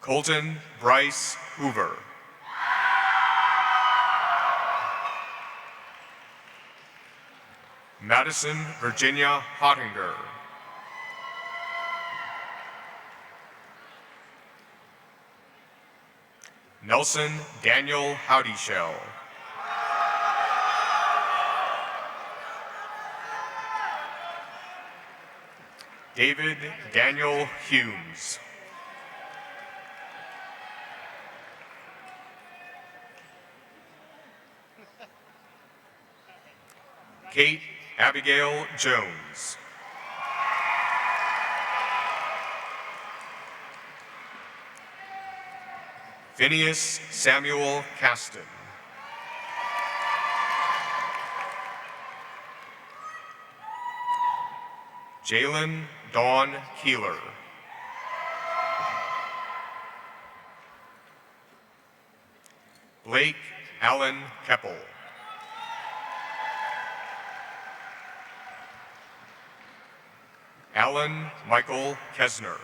Colton Bryce Hoover. Madison Virginia Hottinger. Nelson Daniel Howdyshell. David Daniel Humes. Kate Abigail Jones. Phineas Samuel Caston. Jalen Dawn Keeler. Blake Allen Keppel. Alan Michael Kesner.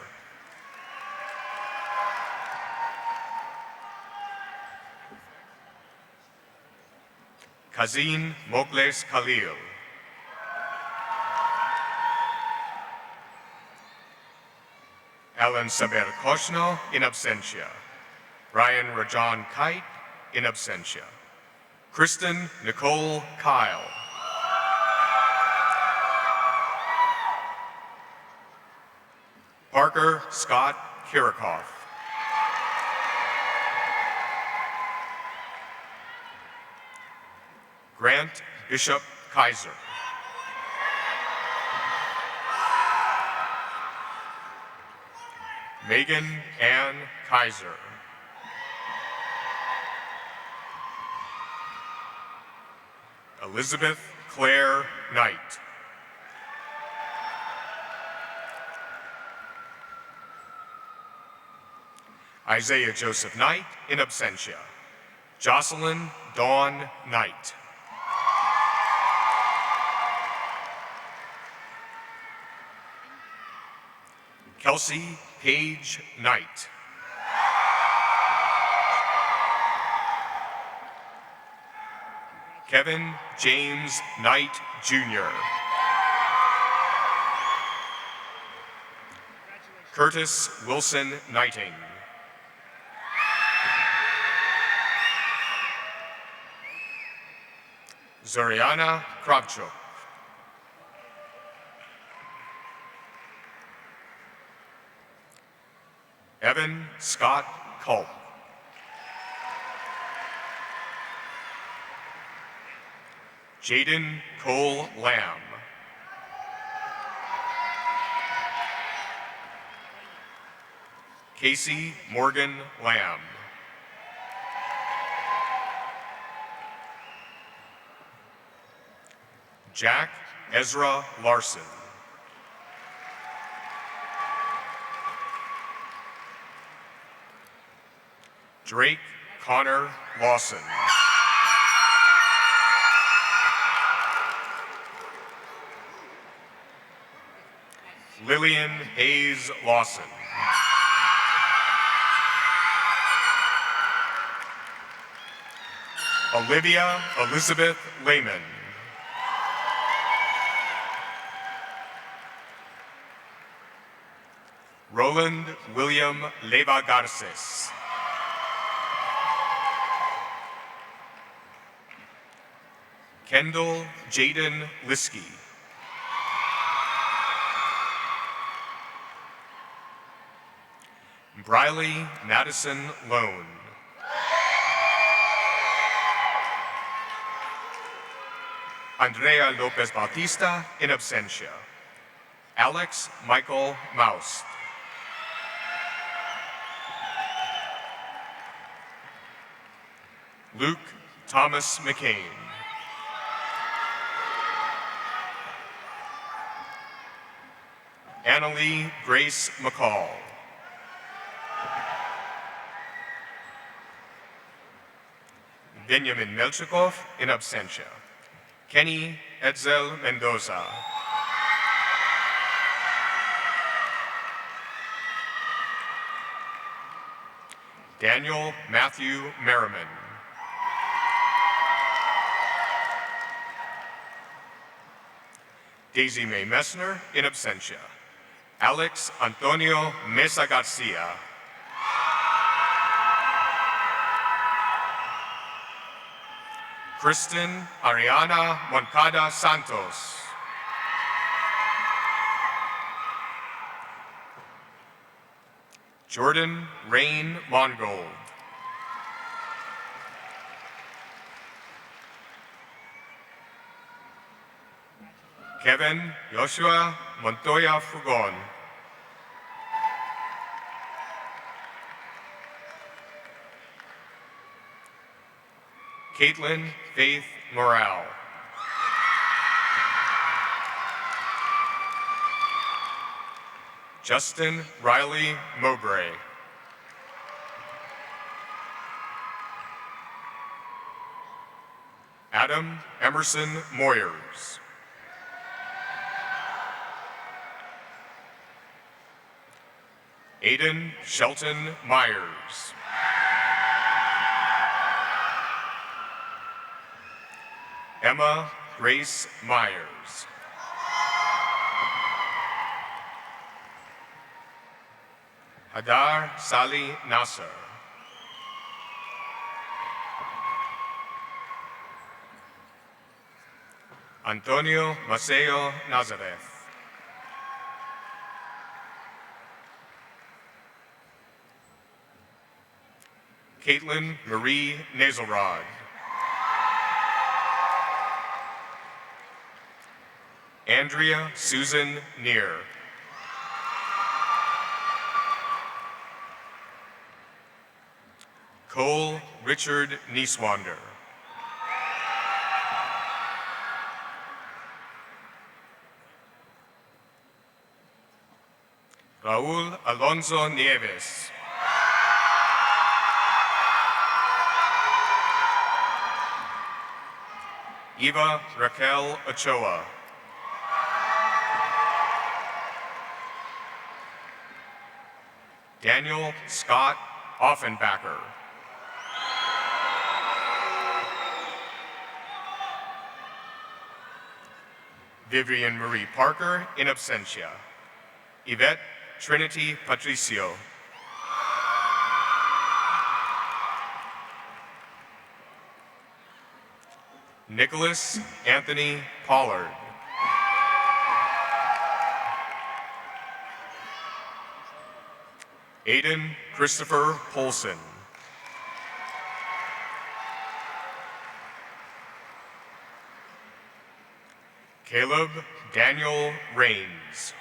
Kazin Mokles Khalil. Alan Saber Koshno in absentia. Ryan Rajan Kite in absentia. Kristen Nicole Kyle. Parker Scott Kirikoff. Grant Bishop Kaiser. Megan Ann Kaiser. Elizabeth Claire Knight. Isaiah Joseph Knight in absentia. Jocelyn Dawn Knight. Kelsey Paige Knight. Kevin James Knight, Jr. Curtis Wilson Knighting. Zoriana Kravchuk. Evan Scott Culp. Jaden Cole Lamb. Casey Morgan Lamb. Jack Ezra Larson. Drake Connor Lawson. Lillian Hayes Lawson. Olivia Elizabeth Lehman. Roland William Leva Garces. Kendall Jaden Liskey. Briley Madison Lone. Andrea Lopez Bautista in absentia. Alex Michael Maust. Luke Thomas McCain. Annalie Grace McCall. Benjamin Melchikov in absentia. Kenny Edsel Mendoza. Daniel Matthew Merriman. Daisy Mae Messner in absentia. Alex Antonio Mesa Garcia. Kristen Ariana Moncada Santos. Jordan Rain Mongold. Kevin Joshua Montoya Fugon. Caitlin Faith Morale. Justin Riley Mowbray. Adam Emerson Moyers. Aiden Shelton Myers. Emma Grace Myers. Hadar Sali Nasser. Antonio Maceo Nazareth. Caitlin Marie Nazelrod. Andrea Susan Neer. Cole Richard Nieswander. Raul Alonso Nieves. Eva Raquel Ochoa. Daniel Scott Offenbacher. Vivian Marie Parker in absentia. Yvette Trinity Patricio. Nicholas Anthony Pollard. Aiden Christopher Polson. Caleb Daniel Rains.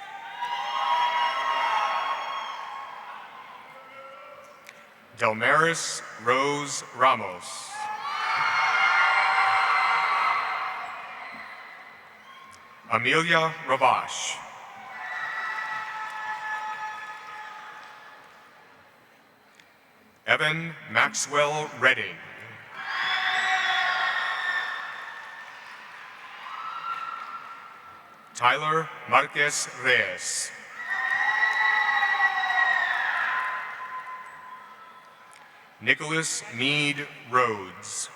Delmaris Rose Ramos. Amelia Ravash. Evan Maxwell Redding. Tyler Marquez Reyes. Nicholas Mead Rhodes.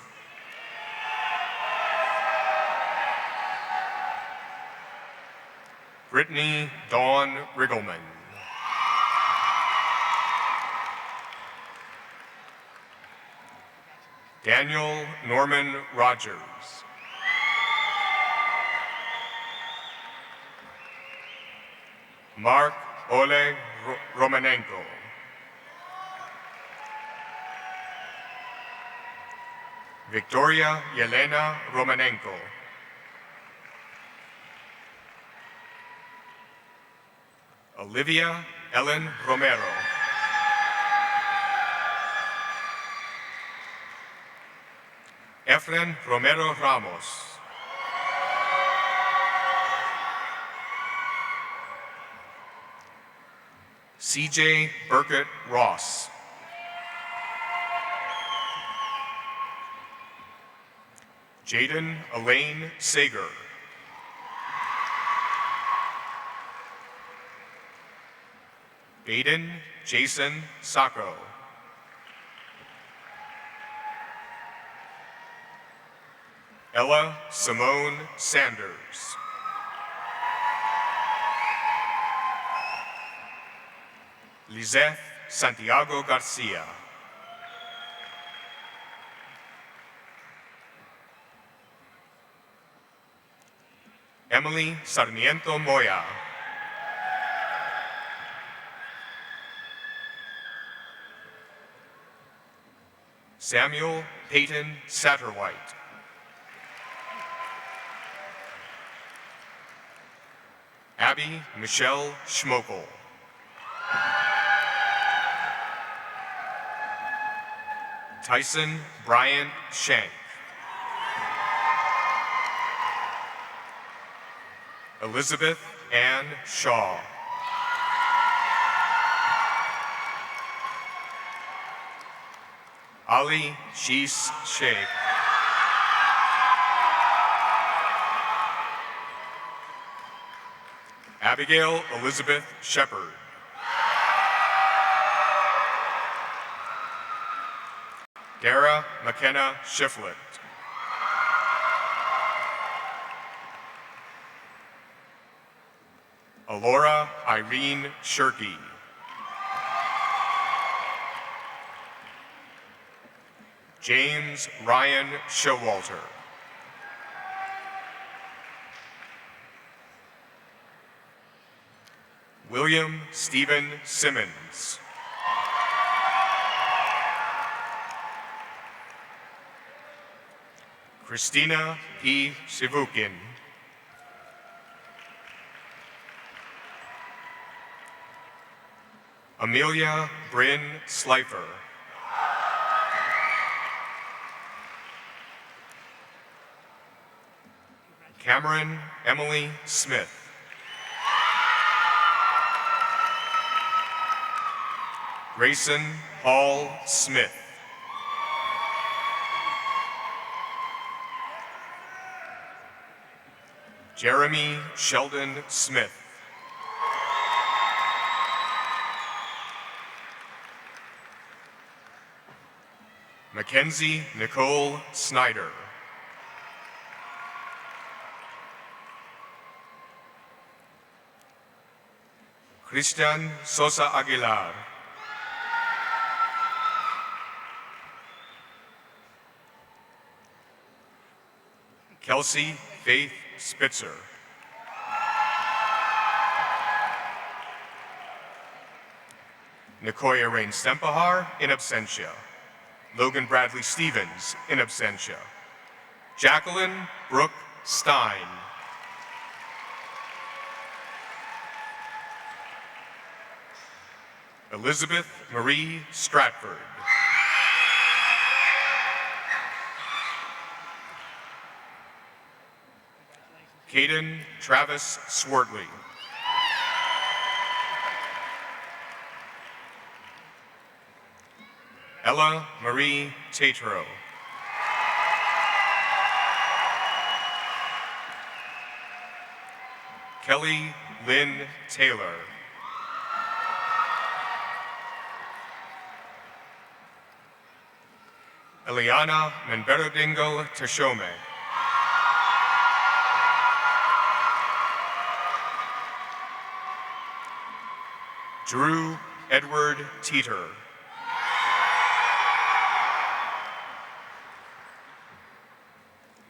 Brittany Dawn Riggleman. Daniel Norman Rogers. Mark Oleg Romanenko. Victoria Yelena Romanenko. Olivia Ellen Romero. Efren Romero Ramos. CJ Burkett Ross. Jaden Elaine Sager. Baden Jason Sacco. Ella Simone Sanders. Lizeth Santiago Garcia. Emily Sarmiento Moya. Samuel Peyton Satterwhite. Abby Michelle Schmokel. Tyson Brian Shank. Elizabeth Ann Shaw. Ali Shees Sheikh. Abigail Elizabeth Shepard. Dara McKenna Shiflett. Alora Irene Shirky. James Ryan Showalter. William Stephen Simmons. Christina P. Sivukin. Amelia Bryn Slifer. Cameron Emily Smith. Grayson Paul Smith. Jeremy Sheldon Smith. Mackenzie Nicole Snyder. Christian Sosa Aguilar. Kelsey Faith Spitzer. Nicoya Rain Stempahar, in absentia. Logan Bradley Stevens, in absentia. Jacqueline Brooke Stein. Elizabeth Marie Stratford. Caden Travis Swartley. Ella Marie Tatro. Kelly Lynn Taylor. Eliana Menberodingo Tashome. Drew Edward Teeter.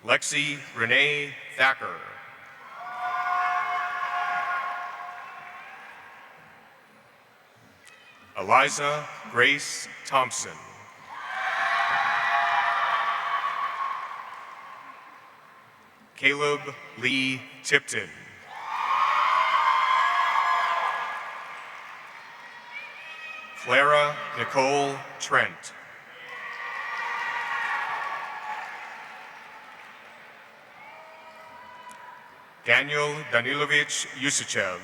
Lexi Renee Thacker. Eliza Grace Thompson. Caleb Lee Tipton. Clara Nicole Trent. Daniel Danilovich Yusuchev.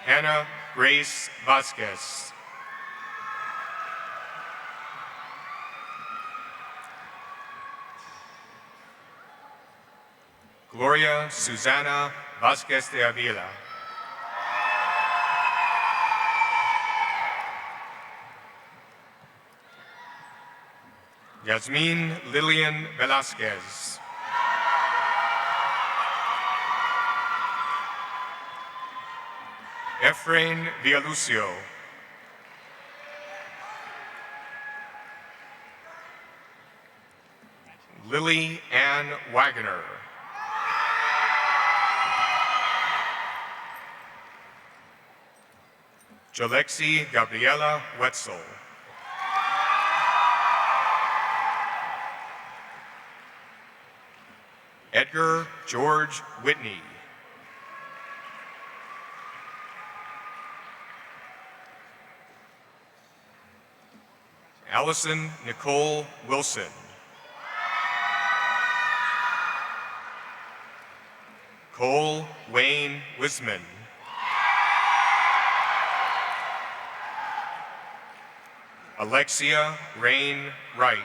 Hannah Grace Vasquez. Gloria Susana Vasquez de Avila. Yasmin Lillian Velasquez. Efrain Villalucio. Lily Ann Wagoner. Jolexi Gabriela Wetzel. Edgar George Whitney. Allison Nicole Wilson. Cole Wayne Wisman. Alexia Rain Wright.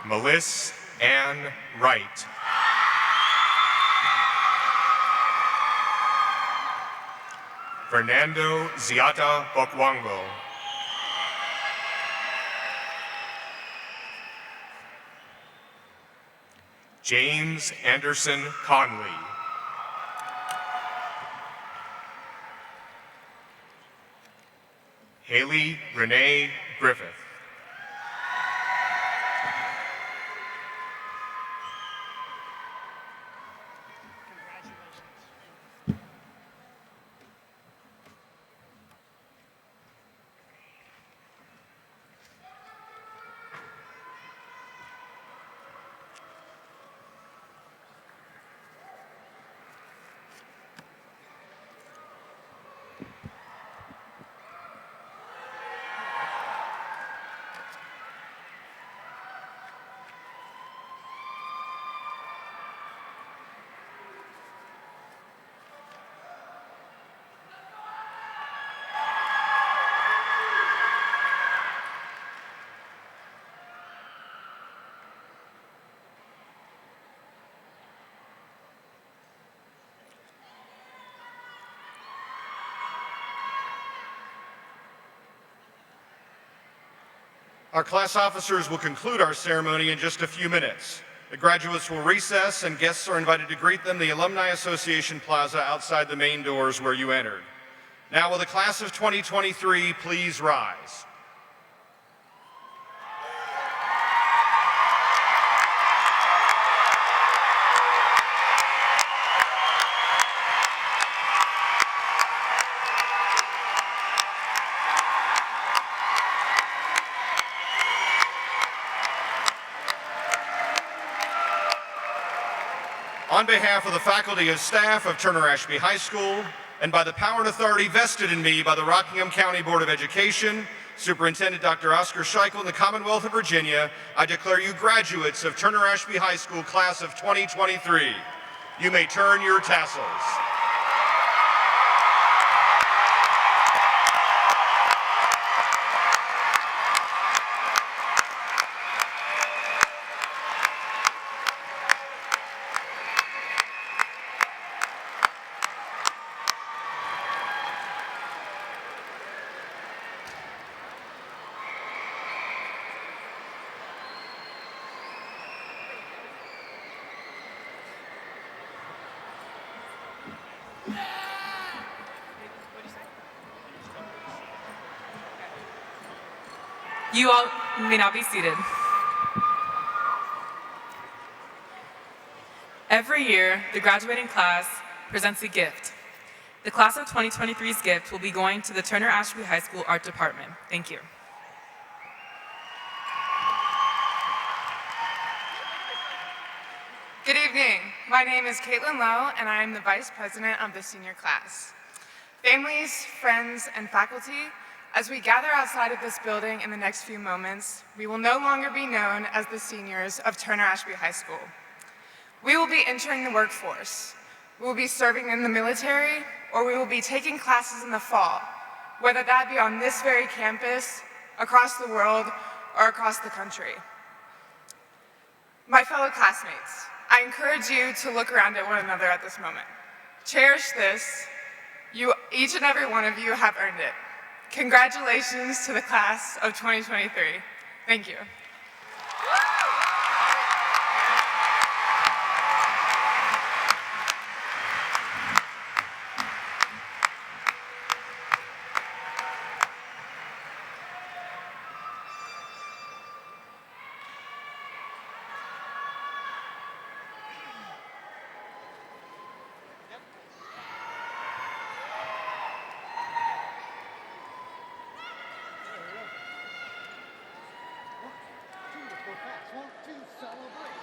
Melissa Ann Wright. Fernando Ziata Bokwango. James Anderson Conley. Haley Renee Griffith. Our class officers will conclude our ceremony in just a few minutes. The graduates will recess and guests are invited to greet them in the Alumni Association Plaza outside the main doors where you entered. Now will the class of 2023 please rise? On behalf of the faculty and staff of Turner Ashby High School and by the power and authority vested in me by the Rockingham County Board of Education, Superintendent Dr. Oscar Scheichel, and the Commonwealth of Virginia, I declare you graduates of Turner Ashby High School class of 2023. You may turn your tassels. You all may now be seated. Every year, the graduating class presents a gift. The class of 2023's gift will be going to the Turner Ashby High School Art Department. Thank you. Good evening. My name is Caitlin Lowe, and I am the Vice President of the senior class. Families, friends, and faculty, as we gather outside of this building in the next few moments, we will no longer be known as the seniors of Turner Ashby High School. We will be entering the workforce. We will be serving in the military, or we will be taking classes in the fall, whether that be on this very campus, across the world, or across the country. My fellow classmates, I encourage you to look around at one another at this moment. Cherish this. Each and every one of you have earned it. Congratulations to the class of 2023. Thank you. Want to celebrate.